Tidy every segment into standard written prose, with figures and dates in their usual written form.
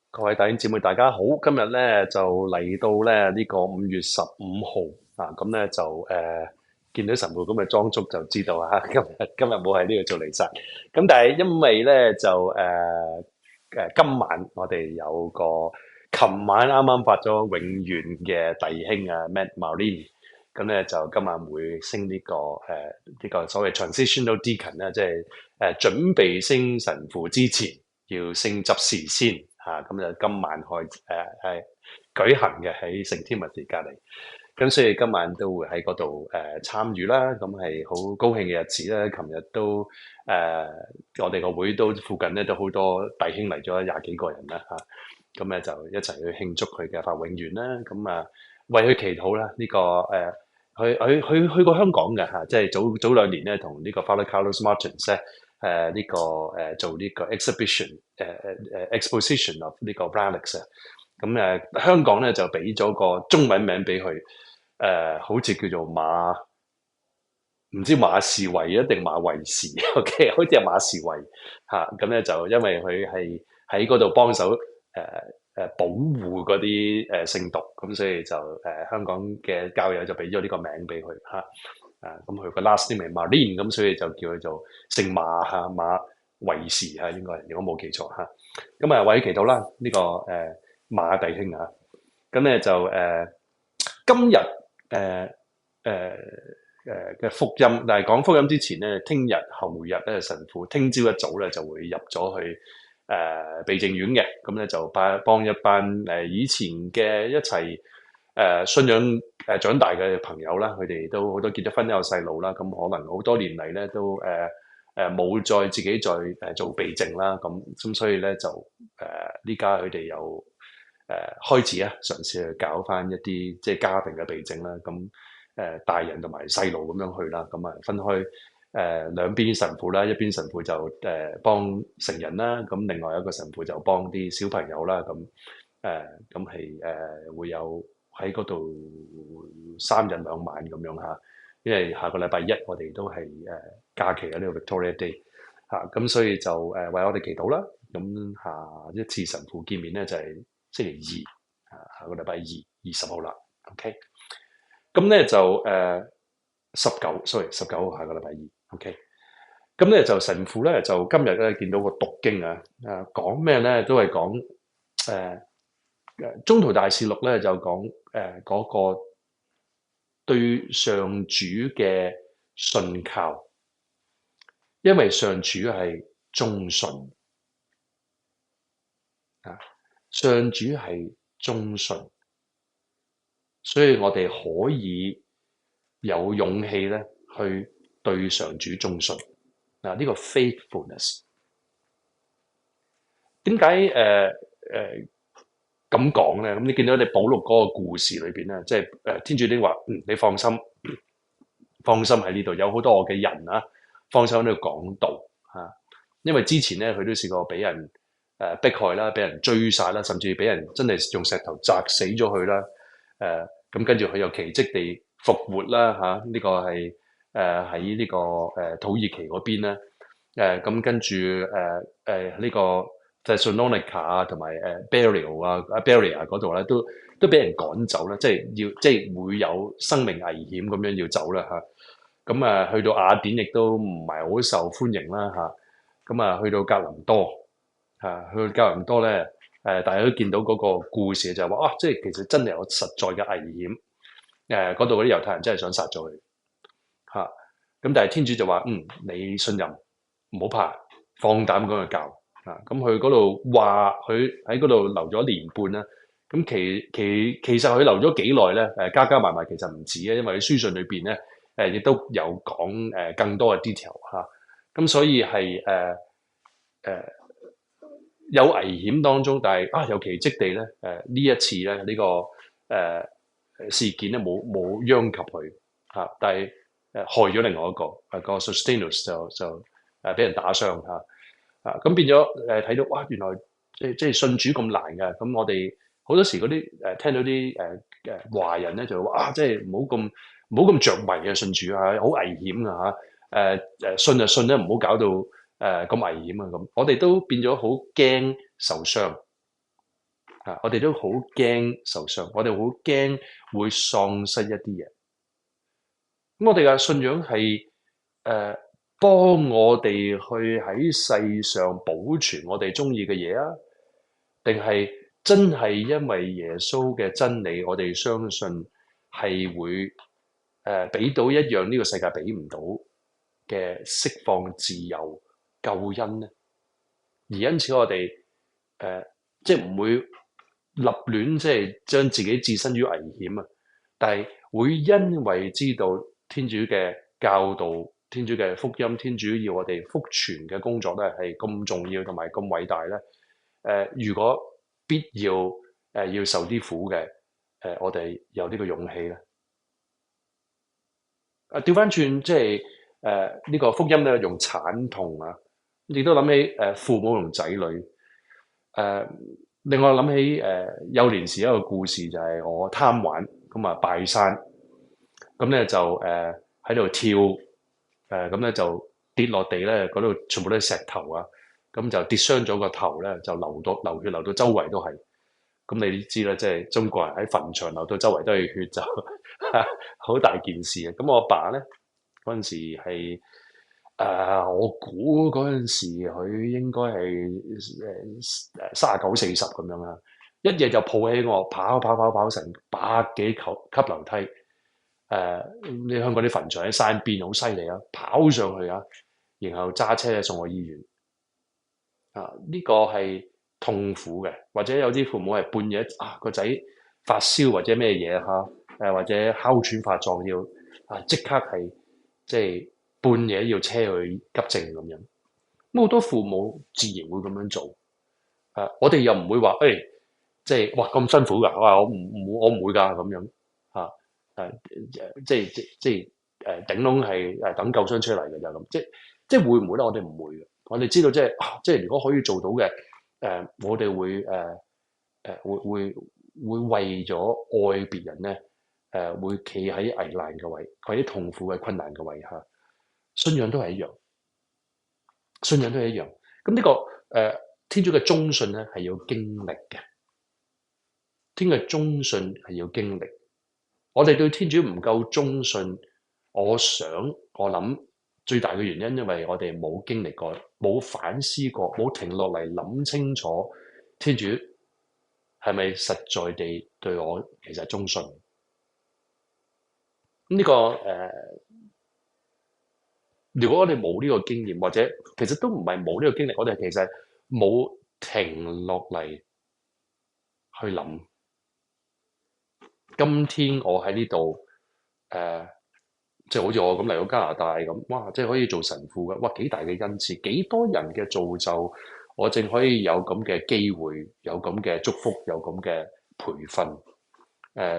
各位弟兄姊妹，大家好！今日咧就嚟到咧呢個5月15號啊，咁咧就見到神父咁嘅裝束就知道啊，今日冇喺呢度做彌撒。咁但係因為咧就今晚我哋有個琴晚啱啱發咗永願嘅弟兄啊 Matt Marlene，咁咧就今晚會升呢個所謂 transitional deacon 啦，即係準備升神父之前要升執事先嚇，咁就今晚係舉行嘅喺聖天文士隔離，咁所以今晚都會喺嗰度參與啦，咁係好高興嘅日子啦。琴日都我哋個會都附近咧都好多弟兄嚟咗20幾個人啦嚇，咁咧就一齊去慶祝佢嘅發永願啦，咁為佢祈禱啦。呢個去過香港嘅嚇，即係早2年咧同呢個 Father Carlos Martins 咧做呢個 exposition of 呢個 relics 啊。咁香港咧就俾咗個中文名俾佢，好似叫做唔知馬士維一定馬維士，OK，好似係馬士維嚇。咁咧就因為佢係喺嗰度幫手保護嗰啲聖徒，咁所以就香港嘅教友就俾咗呢個名俾佢嚇。咁佢個 last name 係 Marlene，咁所以就叫佢做姓馬嚇，馬維士嚇，應該如果冇記錯嚇。咁為佢祈禱啦，呢個馬弟兄啊，咁咧就今日嘅福音，但係講福音之前咧，聽日後日咧神父聽朝一早咧就會入咗去備證院嘅，咁咧就幫一班以前嘅一齊信仰長大嘅朋友啦，佢哋都好多結咗婚有細路啦，咁可能好多年嚟咧都冇再自己再做備證啦，咁所以咧就呢家佢哋又開始嘗試去搞翻一啲即係家庭嘅備證啦，咁大人同埋細路咁樣去啦，咁分開兩邊神父啦，一邊神父就幫成人啦，咁另外一個神父就幫啲小朋友啦，咁係會有喺嗰度3日2晚咁樣嚇，因為下個禮拜一我哋都係假期嘅呢個 Victoria Day 嚇，咁所以就為我哋祈禱啦。咁下一次神父見面咧就係星期二下個禮拜二20號啦。OK，咁咧就19號下個禮拜二。OK，咁咧就神父咧就今日咧見到個讀經講咩咧都係講中途大事錄咧就講嗰個對上主嘅信靠，因為上主係忠信上主係忠信，所以我哋可以有勇氣咧去對上主忠信呢個 faithfulness。點解咁講咧？咁你見到你保祿嗰個故事裏邊咧，即係天主已經話：你放心喺呢度，有好多我嘅人啊，放心喺度講道嚇。因為之前咧，佢都試過俾人迫害啦，俾人追殺啦，甚至俾人真係用石頭砸死咗佢啦。咁跟住佢又奇蹟地復活啦嚇。呢個係喺呢個土耳其嗰邊啦。咁跟住呢個 Thessalonica 啊，同埋Berea 嗰度咧，都俾人趕走啦，即係會有生命危險咁樣要走啦嚇。咁去到雅典亦都唔係好受歡迎啦嚇。咁去到格林多去到格林多咧，大家都見到嗰個故事就係話即係其實真係有實在嘅危險。嗰度嗰啲猶太人真係想殺咗佢嚇。咁但係天主就話：你信任，唔好怕，放膽咁去教。咁佢嗰度話佢喺嗰度留咗1年半啦。咁其實佢留咗幾耐咧？加加埋埋其實唔止啊，因為佢書信裏邊咧亦都有講更多嘅 detail 嚇。咁所以係有危險當中，但係有奇蹟地咧呢一次咧呢個事件咧冇殃及佢嚇，但係害咗另外一個個 Sostenes 就俾人打傷嚇。咁變咗睇到哇，原來即係信主咁難㗎。咁我哋好多時嗰啲聽到啲華人咧就話即係唔好咁着迷信主好危險㗎信就信咧，唔好搞到咁危險啊咁。我哋都變咗好驚受傷我哋都好驚受傷，我哋好驚會喪失一啲嘢。咁我哋嘅信仰係幫我哋去喺世上保存我哋中意嘅嘢啊，定係真係因為耶穌嘅真理，我哋相信係會俾到一樣呢個世界俾唔到嘅釋放、自由、救恩呢？而因此我哋即係唔會立亂即係將自己置身於危險啊，但係會因為知道天主嘅教導、天主嘅福音、天主要我哋福傳嘅工作咧係咁重要同埋咁偉大咧。如果必要要受啲苦嘅，我哋有呢個勇氣咧。調翻轉即係呢個福音咧用慘痛啊，亦都諗起父母同仔女。另外諗起幼年時一個故事，就係我貪玩咁啊拜山，咁咧就喺度跳，咁咧就跌落地咧，嗰度全部都係石頭啊，咁就跌傷咗個頭咧，就流血流到周圍都係。咁你都知啦，即係中國人喺墳場流到周圍都係血就好大件事啊！咁我阿爸咧嗰陣時係我估嗰陣時佢應該係39、40咁樣啦，一夜就抱起我跑成百幾級樓梯。你香港啲墳場喺山邊好犀利啊，跑上去啊，然後揸車送我醫院啊！呢個係痛苦嘅，或者有啲父母係半夜個仔發燒或者咩嘢或者哮喘發作要即刻係即係半夜要車去急症咁樣。咁好多父母自然會咁樣做。我哋又唔會話即係哇咁辛苦㗎，我唔會㗎咁樣即係頂籠係等救傷車嚟嘅就咁，即係會唔會咧？我哋唔會嘅。我哋知道即係如果可以做到嘅，我哋會為咗愛別人咧，會企喺危難嘅位，喺啲痛苦嘅困難嘅位下，信仰都係一樣，信仰都係一樣。咁呢個天主嘅忠信咧係要經歷嘅，天主嘅忠信係要經歷。我哋對天主唔夠忠信，我諗最大嘅原因，因為我哋冇經歷過，冇反思過，冇停落嚟諗清楚天主係咪實在地對我其實忠信。呢個如果我哋冇呢個經驗，或者其實都唔係冇呢個經歷，我哋其實冇停落嚟去諗。今天我喺呢度即係好似我咁嚟到加拿大咁，哇！即係可以做神父嘅，哇！幾大嘅恩賜，幾多人嘅造就，我正可以有咁嘅機會，有咁嘅祝福，有咁嘅培訓，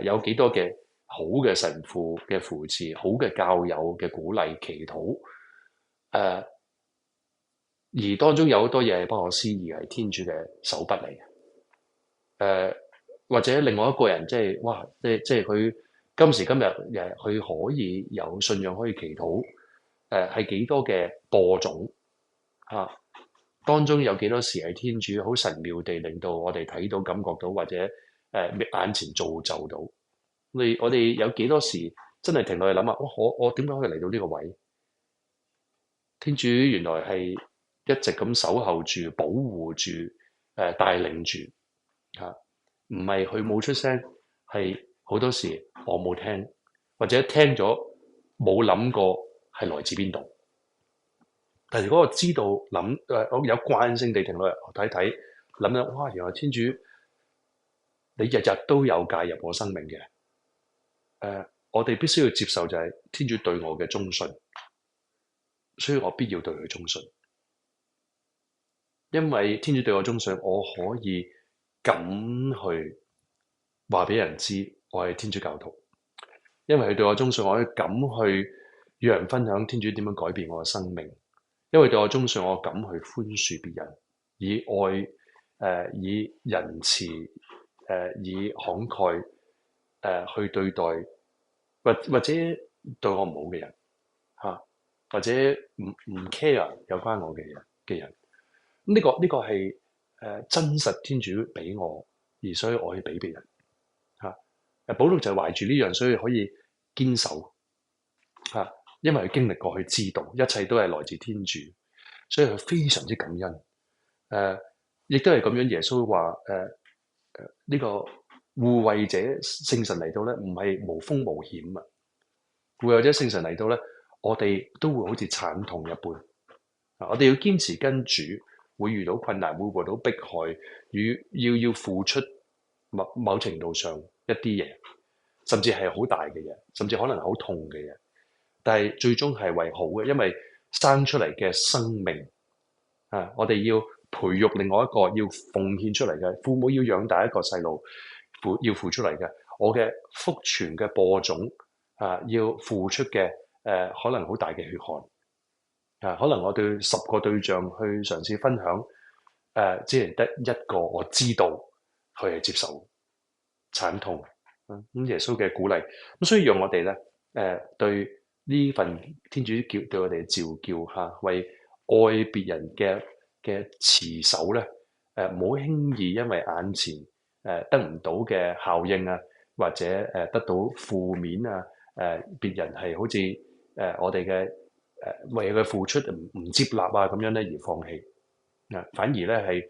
有幾多嘅好嘅神父嘅扶持，好嘅教友嘅鼓勵祈禱，而當中有好多嘢係不可思議，係天主嘅手筆嚟嘅，或者另外一個人即係哇，即係佢今時今日佢可以有信仰可以祈禱，係幾多嘅播種當中有幾多時係天主好神妙地令到我哋睇到、感覺到，或者眼前造就到。我哋有幾多時真係停落去諗下，我點解可以嚟到呢個位？天主原來係一直咁守候住、保護住、帶領住唔係佢冇出聲，係好多時我冇聽，或者聽咗冇諗過係來自邊度。但如果我知道我有慣性地停落嚟睇睇，諗諗哇，原來天主你日日都有介入我生命嘅。我哋必須要接受就係天主對我嘅忠信，所以我必要對佢忠信。因為天主對我忠信，我可以敢去話俾人知我係天主教徒。因為佢對我忠信，我可以敢去與人分享天主點樣改變我嘅生命。因為對我忠信，我敢去寬恕別人，以愛以仁慈以慷慨去對待或者對我唔好嘅人或者唔 care 有關我嘅人。呢個係真實天主俾我而所以我去俾別人嚇。保祿就係懷住呢樣，所以可以堅守嚇，因為佢經歷過，佢知道一切都係來自天主，所以佢非常之感恩。亦都係咁樣，耶穌話呢個護衛者聖神嚟到咧，唔係無風無險啊！護衛者聖神嚟到咧，我哋都會好似慘痛一般。我哋要堅持跟主，會遇到困難，會遇到迫害，要付出某程度上一啲嘢，甚至係好大嘅嘢，甚至可能好痛嘅嘢。但係最終係為好嘅，因為生出嚟嘅生命我哋要培育另外一個要奉獻出嚟嘅父母，要養大一個細路，要付出嚟嘅。我嘅福傳嘅播種要付出嘅可能好大嘅血汗。可能我對10個對象去嘗試分享，只係得一個我知道佢係接受慘痛。咁耶穌嘅鼓勵，咁所以讓我哋咧對呢份天主對我哋嘅召叫為愛別人嘅持守咧，唔好輕易因為眼前得唔到嘅效應或者得到負面別人係好似我哋嘅為佢付出唔接納咁樣咧而放棄。反而咧係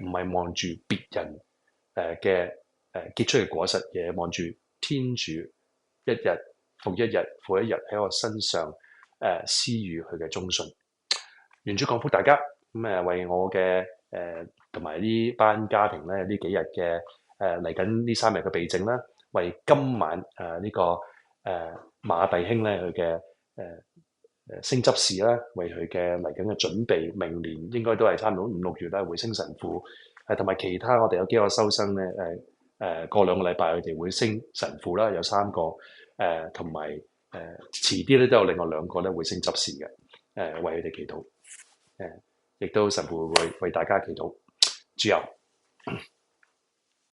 唔係望住別人嘅結出嘅果實，而係望住天主一日復一日復一日喺我身上施予佢嘅忠信。願主降福大家，咁為我嘅同埋呢班家庭咧呢幾日嘅嚟緊呢3日嘅避靜啦，為今晚呢個馬弟兄咧佢嘅升執事啦，為佢嘅嚟緊嘅準備，明年應該都係差唔多5、6月啦，會升神父，同埋其他我哋有幾個修生咧，過2個禮拜佢哋會升神父啦，有3個，同埋遲啲咧都有另外2個咧會升執事嘅，為佢哋祈禱，亦都神父會為大家祈禱，主佑。